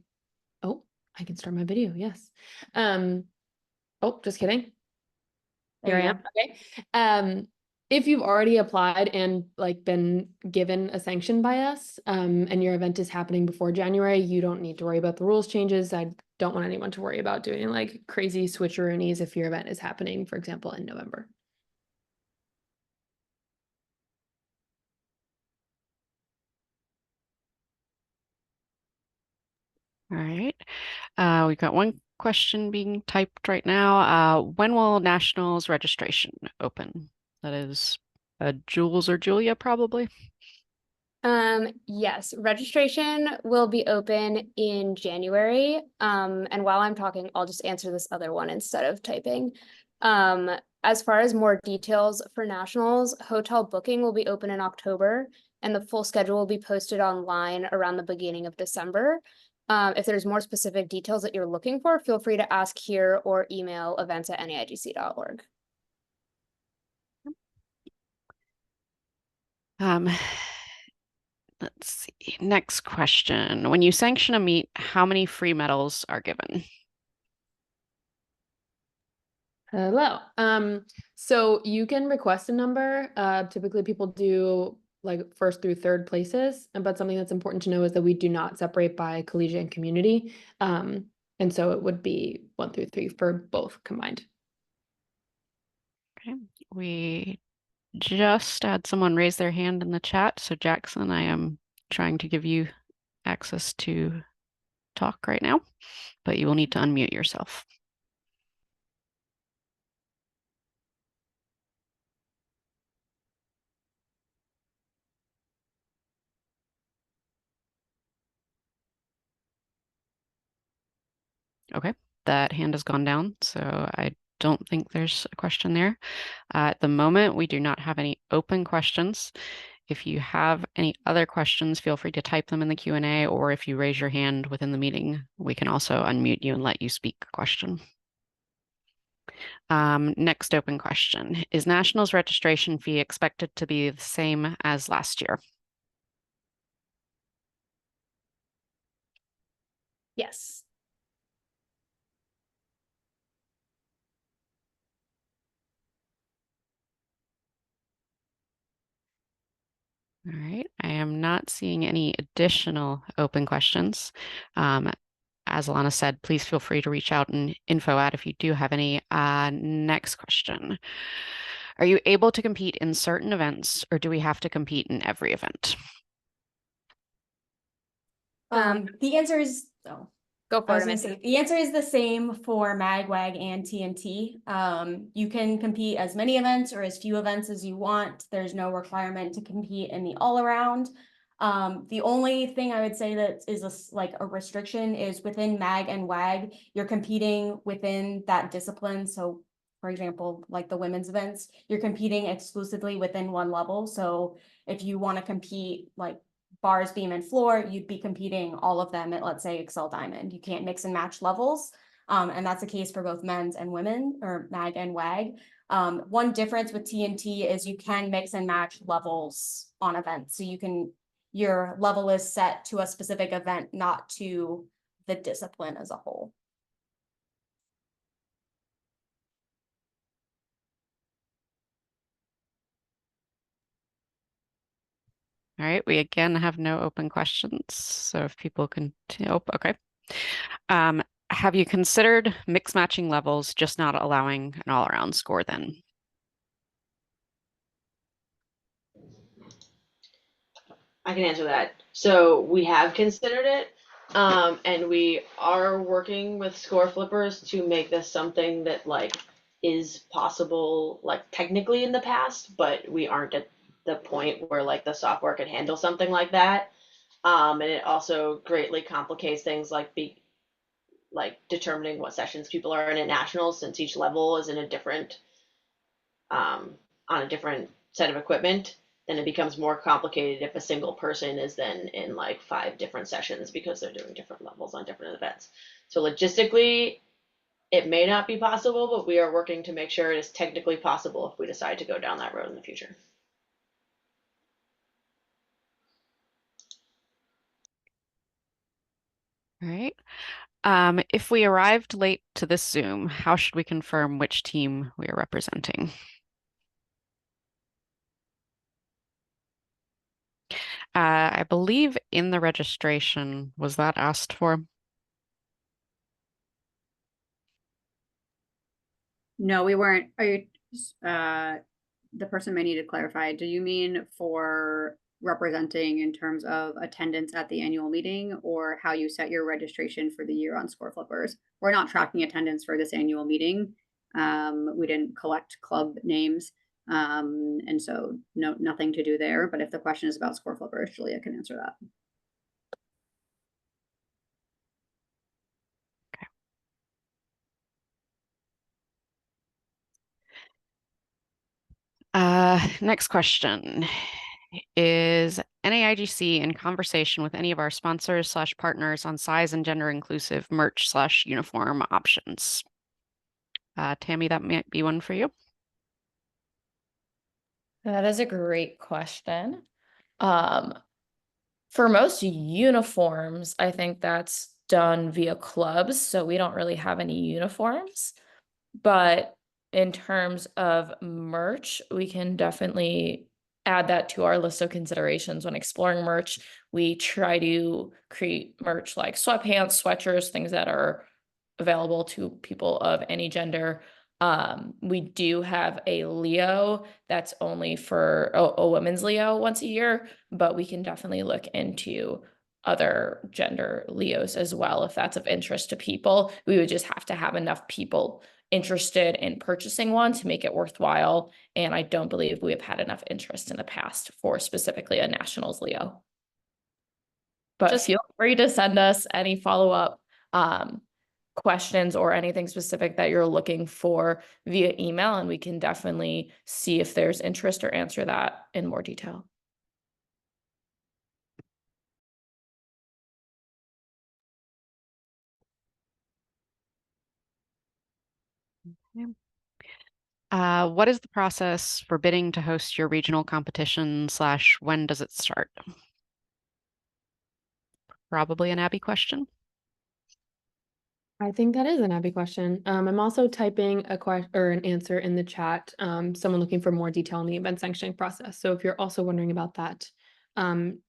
Speaker 3: oh, I can start my video, yes. Oh, just kidding. Here I am, okay. If you've already applied and like been given a sanction by us, and your event is happening before January, you don't need to worry about the rules changes. I don't want anyone to worry about doing like crazy switcheroonies if your event is happening, for example, in November.
Speaker 12: All right. We've got one question being typed right now. When will Nationals registration open? That is Jules or Julia, probably.
Speaker 5: Yes, registration will be open in January. And while I'm talking, I'll just answer this other one instead of typing. As far as more details for Nationals, hotel booking will be open in October, and the full schedule will be posted online around the beginning of December. If there's more specific details that you're looking for, feel free to ask here or email events@naigc.org.
Speaker 12: Let's see. Next question. When you sanction a meet, how many free medals are given?
Speaker 3: Hello. So you can request a number. Typically people do like first through third places, but something that's important to know is that we do not separate by collegiate and community. And so it would be 1 through 3 for both combined.
Speaker 12: Okay, we just had someone raise their hand in the chat. So Jackson, I am trying to give you access to talk right now, but you will need to unmute yourself. Okay, that hand has gone down, so I don't think there's a question there. At the moment, we do not have any open questions. If you have any other questions, feel free to type them in the Q&A, or if you raise your hand within the meeting, we can also unmute you and let you speak a question. Next open question. Is Nationals registration fee expected to be the same as last year?
Speaker 2: Yes.
Speaker 12: All right, I am not seeing any additional open questions. As Alana said, please feel free to reach out and info at if you do have any. Next question. Are you able to compete in certain events, or do we have to compete in every event?
Speaker 2: The answer is, oh,
Speaker 5: go for it.
Speaker 2: The answer is the same for MAG, WAG, and TNT. You can compete as many events or as few events as you want. There's no requirement to compete in the all around. The only thing I would say that is like a restriction is within MAG and WAG, you're competing within that discipline. So for example, like the women's events, you're competing exclusively within one level. So if you want to compete like bars, beam, and floor, you'd be competing all of them at, let's say, Excel Diamond. You can't mix and match levels. And that's the case for both men's and women, or MAG and WAG. One difference with TNT is you can mix and match levels on events. So your level is set to a specific event, not to the discipline as a whole.
Speaker 12: All right, we again have no open questions. So if people can, oh, okay. Have you considered mix matching levels, just not allowing an all-around score then?
Speaker 8: I can answer that. So we have considered it, and we are working with score flippers to make this something that like is possible, like technically in the past, but we aren't at the point where like the software can handle something like that. And it also greatly complicates things like determining what sessions people are in at nationals, since each level is in a different on a different set of equipment. Then it becomes more complicated if a single person is then in like 5 different sessions because they're doing different levels on different events. So logistically, it may not be possible, but we are working to make sure it is technically possible if we decide to go down that road in the future.
Speaker 12: All right. If we arrived late to this Zoom, how should we confirm which team we are representing? I believe in the registration, was that asked for?
Speaker 4: No, we weren't. Are you, the person may need to clarify. Do you mean for representing in terms of attendance at the annual meeting, or how you set your registration for the year on Score Flippers? We're not tracking attendance for this annual meeting. We didn't collect club names. And so nothing to do there. But if the question is about Score Flippers, Julia can answer that.
Speaker 12: Next question. Is NAIGC in conversation with any of our sponsors / partners on size and gender inclusive merch / uniform options? Tammy, that might be one for you.
Speaker 9: That is a great question. For most uniforms, I think that's done via clubs, so we don't really have any uniforms. But in terms of merch, we can definitely add that to our list of considerations when exploring merch. We try to create merch like sweatpants, sweatshirts, things that are available to people of any gender. We do have a Leo that's only for a women's Leo once a year, but we can definitely look into other gender Leos as well if that's of interest to people. We would just have to have enough people interested in purchasing one to make it worthwhile. And I don't believe we have had enough interest in the past for specifically a Nationals Leo. But just feel free to send us any follow-up questions or anything specific that you're looking for via email, and we can definitely see if there's interest or answer that in more detail.
Speaker 12: What is the process for bidding to host your regional competition / when does it start? Probably an Abby question.
Speaker 3: I think that is an Abby question. I'm also typing a question or an answer in the chat. Someone looking for more detail on the event sanctioning process. So if you're also wondering about that,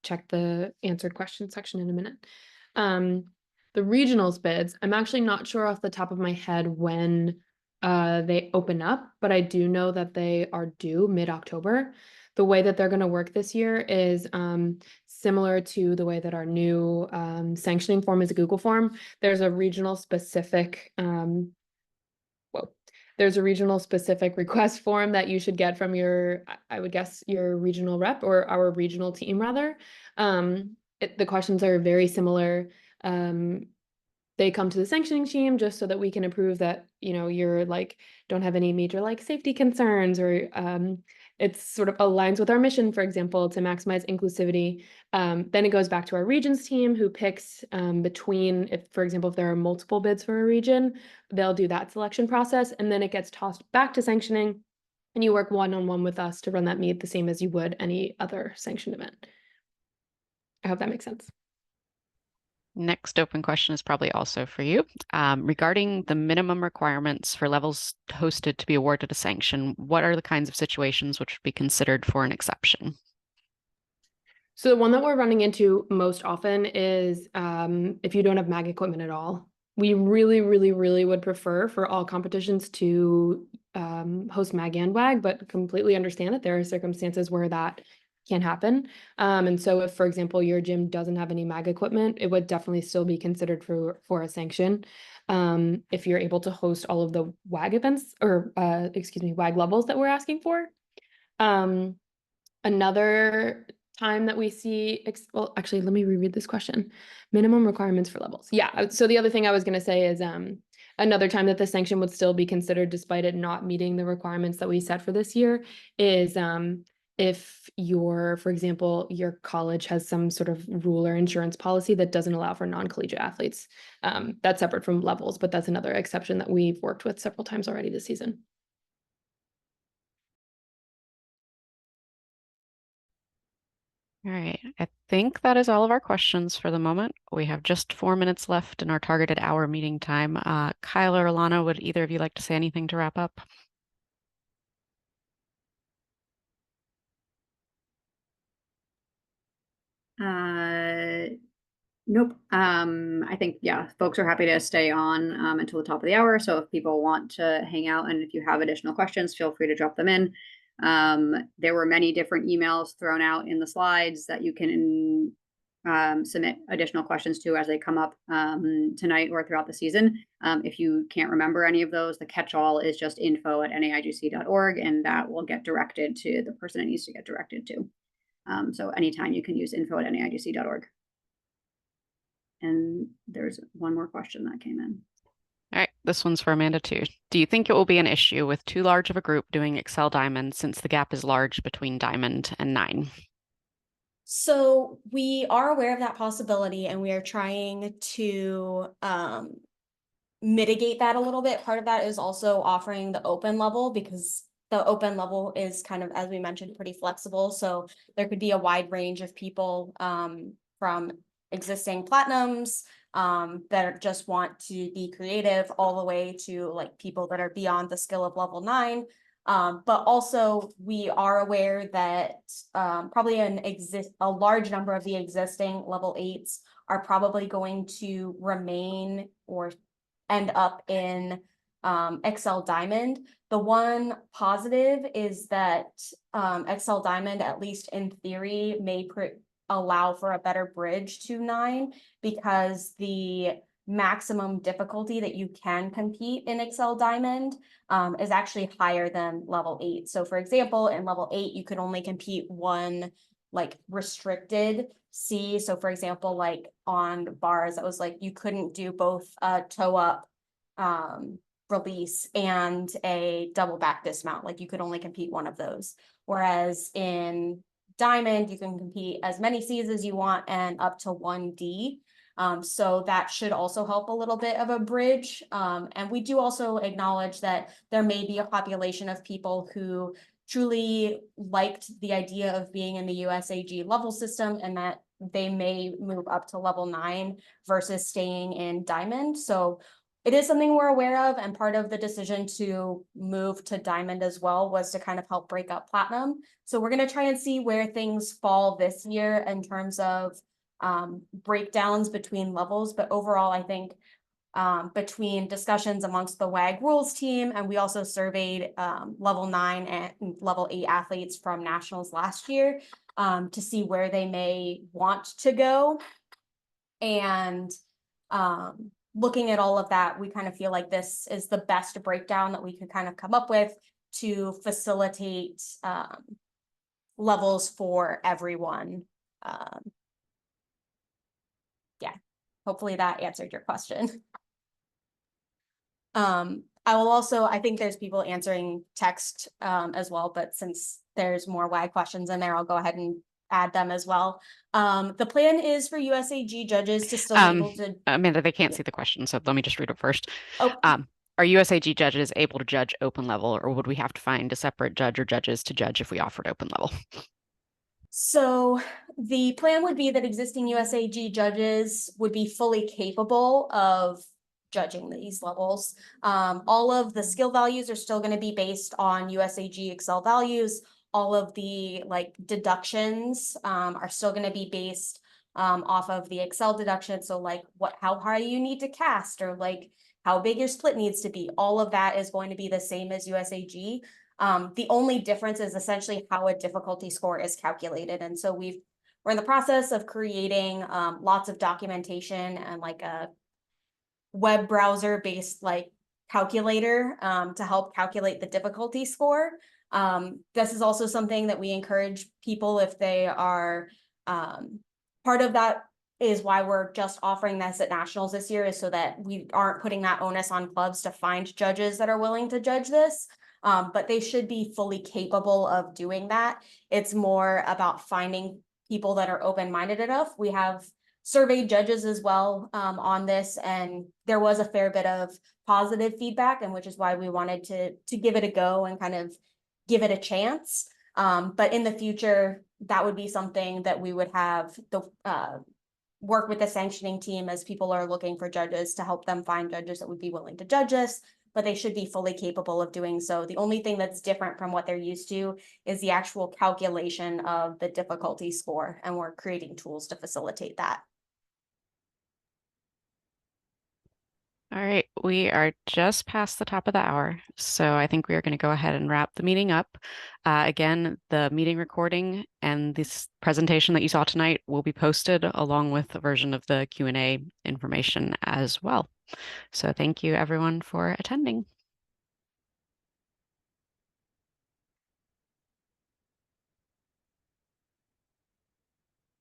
Speaker 3: check the answered question section in a minute. The regionals bids, I'm actually not sure off the top of my head when they open up, but I do know that they are due mid-October. The way that they're going to work this year is similar to the way that our new sanctioning form is a Google form. There's a regional specific there's a regional specific request form that you should get from your, I would guess, your regional rep or our regional team rather. The questions are very similar. They come to the sanctioning team just so that we can approve that, you know, you're like, don't have any major like safety concerns, or it's sort of aligns with our mission, for example, to maximize inclusivity. Then it goes back to our regions team who picks between, if, for example, if there are multiple bids for a region, they'll do that selection process, and then it gets tossed back to sanctioning, and you work one-on-one with us to run that meet the same as you would any other sanctioned event. I hope that makes sense.
Speaker 12: Next open question is probably also for you. Regarding the minimum requirements for levels hosted to be awarded a sanction, what are the kinds of situations which would be considered for an exception?
Speaker 3: So the one that we're running into most often is if you don't have mag equipment at all. We really, really, really would prefer for all competitions to host MAG and WAG, but completely understand that there are circumstances where that can happen. And so if, for example, your gym doesn't have any MAG equipment, it would definitely still be considered for a sanction. If you're able to host all of the WAG events or WAG levels that we're asking for. Another time that we see, well, actually, let me reread this question. Minimum requirements for levels. Yeah, so the other thing I was going to say is another time that the sanction would still be considered despite it not meeting the requirements that we set for this year is if for example, your college has some sort of rule or insurance policy that doesn't allow for non-collegiate athletes. That's separate from levels, but that's another exception that we've worked with several times already this season.
Speaker 12: All right, I think that is all of our questions for the moment. We have just 4 minutes left in our targeted hour meeting time. Kyle or Alana, would either of you like to say anything to wrap up?
Speaker 4: Nope. I think, yeah, folks are happy to stay on until the top of the hour. So if people want to hang out and if you have additional questions, feel free to drop them in. There were many different emails thrown out in the slides that you can submit additional questions to as they come up tonight or throughout the season. If you can't remember any of those, the catch-all is just info@naigc.org, and that will get directed to the person it needs to get directed to. So anytime you can use info@naigc.org. And there's one more question that came in.
Speaker 12: All right, this one's for Amanda too. Do you think it will be an issue with too large of a group doing Excel Diamond since the gap is large between Diamond and 9?
Speaker 2: So we are aware of that possibility, and we are trying to mitigate that a little bit. Part of that is also offering the open level, because the open level is kind of, as we mentioned, pretty flexible. So there could be a wide range of people from existing platinums that just want to be creative, all the way to like people that are beyond the skill of level 9. But also we are aware that probably a large number of the existing level 8s are probably going to remain or end up in Excel Diamond. The one positive is that Excel Diamond, at least in theory, may allow for a better bridge to 9, because the maximum difficulty that you can compete in Excel Diamond is actually higher than level 8. So for example, in level 8, you could only compete one like restricted C. So for example, like on bars, that was like you couldn't do both a toe up release and a double back dismount. Like you could only compete one of those. Whereas in Diamond, you can compete as many C's as you want and up to 1 D. So that should also help a little bit of a bridge. And we do also acknowledge that there may be a population of people who truly liked the idea of being in the USAG level system, and that they may move up to level 9 versus staying in Diamond. So it is something we're aware of, and part of the decision to move to Diamond as well was to kind of help break up Platinum. So we're going to try and see where things fall this year in terms of breakdowns between levels. But overall, I think between discussions amongst the WAG rules team, and we also surveyed level 9 and level 8 athletes from nationals last year to see where they may want to go. And looking at all of that, we kind of feel like this is the best breakdown that we could kind of come up with to facilitate levels for everyone. Yeah, hopefully that answered your question. I will also, I think there's people answering text as well, but since there's more WAG questions in there, I'll go ahead and add them as well. The plan is for USAG judges to still be able to—
Speaker 12: Amanda, they can't see the question, so let me just read it first.
Speaker 2: Oh.
Speaker 12: Are USAG judges able to judge open level, or would we have to find a separate judge or judges to judge if we offered open level?
Speaker 2: So the plan would be that existing USAG judges would be fully capable of judging these levels. All of the skill values are still going to be based on USAG Excel values. All of the like deductions are still going to be based off of the Excel deduction. So like how high you need to cast, or like how big your split needs to be. All of that is going to be the same as USAG. The only difference is essentially how a difficulty score is calculated. And so we're in the process of creating lots of documentation and like a web browser based like calculator to help calculate the difficulty score. This is also something that we encourage people, if they are part of that is why we're just offering this at nationals this year, is so that we aren't putting that onus on clubs to find judges that are willing to judge this. But they should be fully capable of doing that. It's more about finding people that are open-minded enough. We have surveyed judges as well on this, and there was a fair bit of positive feedback, and which is why we wanted to give it a go and kind of give it a chance. But in the future, that would be something that we would have the work with the sanctioning team as people are looking for judges to help them find judges that would be willing to judge us, but they should be fully capable of doing so. The only thing that's different from what they're used to is the actual calculation of the difficulty score, and we're creating tools to facilitate that.
Speaker 12: All right, we are just past the top of the hour, so I think we are going to go ahead and wrap the meeting up. Again, the meeting recording and this presentation that you saw tonight will be posted along with a version of the Q&A information as well. So thank you everyone for attending.